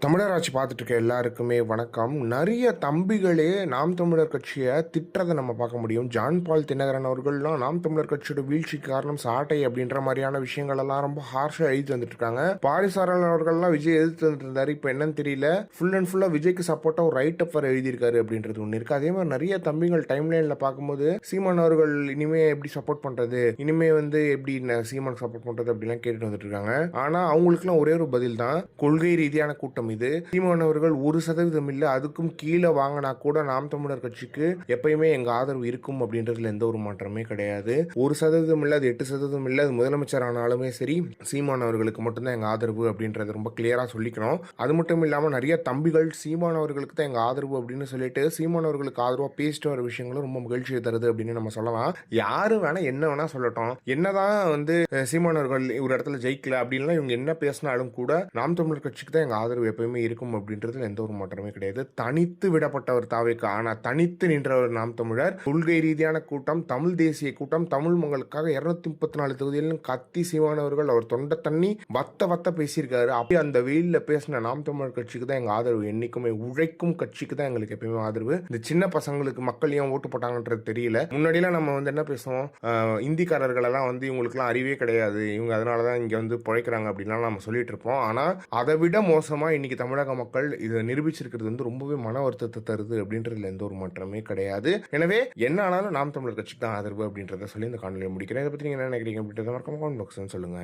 தமிழர் ஆட்சி பார்த்துட்டு இருக்க எல்லாருக்குமே வணக்கம். நிறைய தம்பிகளே நாம் தமிழர் கட்சியை திட்டுறதை நம்ம பார்க்க முடியும். ஜான் பால் தினகரன் அவர்கள்லாம் நாம் தமிழர் கட்சியோட வீழ்ச்சிக்கு காரணம் சாட்டை அப்படின்ற மாதிரியான விஷயங்கள் எல்லாம் ரொம்ப ஹார்ஷா எழுதி வந்துட்டு இருக்காங்க. பாரிசாரன் அவர்கள்லாம் விஜய் எதிர்த்து வந்துட்டு இருந்தாரு. இப்போ என்னன்னு தெரியல, ஃபுல் அண்ட் ஃபுல்லா விஜய்க்கு சப்போர்ட்டா ஒரு ரைட் அப் எழுதியிருக்காரு அப்படின்றது ஒன்று இருக்கு. அதே மாதிரி நிறைய தம்பிகள் டைம் லைன்ல பார்க்கும்போது சீமான் அவர்கள் இனிமே எப்படி சப்போர்ட் பண்றது, இனிமே எப்படி சீமான் சப்போர்ட் பண்றது அப்படிலாம் கேட்டுட்டு வந்துட்டு இருக்காங்க. ஆனா அவங்களுக்குலாம் ஒரே ஒரு பதில் தான், கொள்கை ரீதியான கூட்டம் இது. சீமான் அவர்கள் 1% இல்ல அதுக்கும் கீழே வாங்கினா கூட நாம் தமிழர் கட்சிக்கு எப்பயுமே எங்க ஆதரவு இருக்கும் அப்படின்றதுல எந்த ஒரு மாற்றமே கிடையாது. 1% இல்ல, அது 8% இல்ல, அது முதலமைச்சர் ஆனாலுமே சரி, சீமான் அவர்களுக்கு மட்டும்தான் எங்க ஆதரவு அப்படின்றது ரொம்ப கிளியரா சொல்லிக்கணும். அது மட்டும் இல்லாம நிறைய தம்பிகள் சீமான் அவர்களுக்கு தான் எங்க ஆதரவு அப்படின்னு சொல்லிட்டு சீமான் அவர்களுக்கு ஆதரவா பேசிட்டு வர விஷயங்களும் ரொம்ப மகிழ்ச்சியை தருது அப்படின்னு நம்ம சொல்லலாம். யாரு வேணா என்ன வேணா சொல்லட்டும், என்னதான் சீமான் அவர்கள் ஒரு இடத்துல ஜெயிக்கல அப்படின்லாம் இவங்க என்ன பேசினாலும் கூட நாம் தமிழர் கட்சிக்கு தான் எங்க ஆதரவு எப்பயுமே இருக்கும் அப்படின்றதுல எந்த ஒரு மாற்றமே கிடையாது. தனித்து விடப்பட்டவர் தாவேக்கு, ஆனா தனித்து நின்றவர் நாம் தமிழர். கொள்கை ரீதியான கூட்டம், தமிழ் தேசிய கூட்டம், தமிழ் மக்களுக்காக 234 தொகுதியிலும் கத்தி சீமானவர்கள் அவர் தொண்டை தண்ணி வத்த பேசியிருக்காரு. அப்படி அந்த வெயில்ல பேசின நாம் தமிழர் கட்சிக்கு தான் எங்க ஆதரவு. என்னைக்குமே உழைக்கும் கட்சிக்கு தான் எங்களுக்கு எப்பயுமே ஆதரவு. இந்த சின்ன பசங்களுக்கு மக்கள் ஏன் ஓட்டு போட்டாங்கன்றது தெரியல. முன்னாடியெல்லாம் நம்ம என்ன பேசுவோம், இந்திக்காரர்கள் எல்லாம் இவங்களுக்குலாம் அறிவே கிடையாது, இவங்க அதனாலதான் இங்க பிழைக்கிறாங்க அப்படின்லாம் நம்ம சொல்லிட்டு இருப்போம். ஆனா அதை விட மோசமா இன்னைக்கு தமிழக மக்கள் இதை நிரூபிச்சிருக்கிறது ரொம்பவே மன வருத்தத்தை தருது அப்படின்றதுல எந்த ஒரு மாற்றமே கிடையாது. எனவே என்ன ஆனாலும் நாம் தமிழர் கட்சிக்கு தான் ஆதரவு அப்படின்றத சொல்லி இந்த காணொலியை முடிக்கிறேன். இதை பத்தி நீங்க என்ன நினைக்கிறீங்க அப்படின்றத மறக்காம கமெண்ட் பாக்ஸ்ல சொல்லுங்க.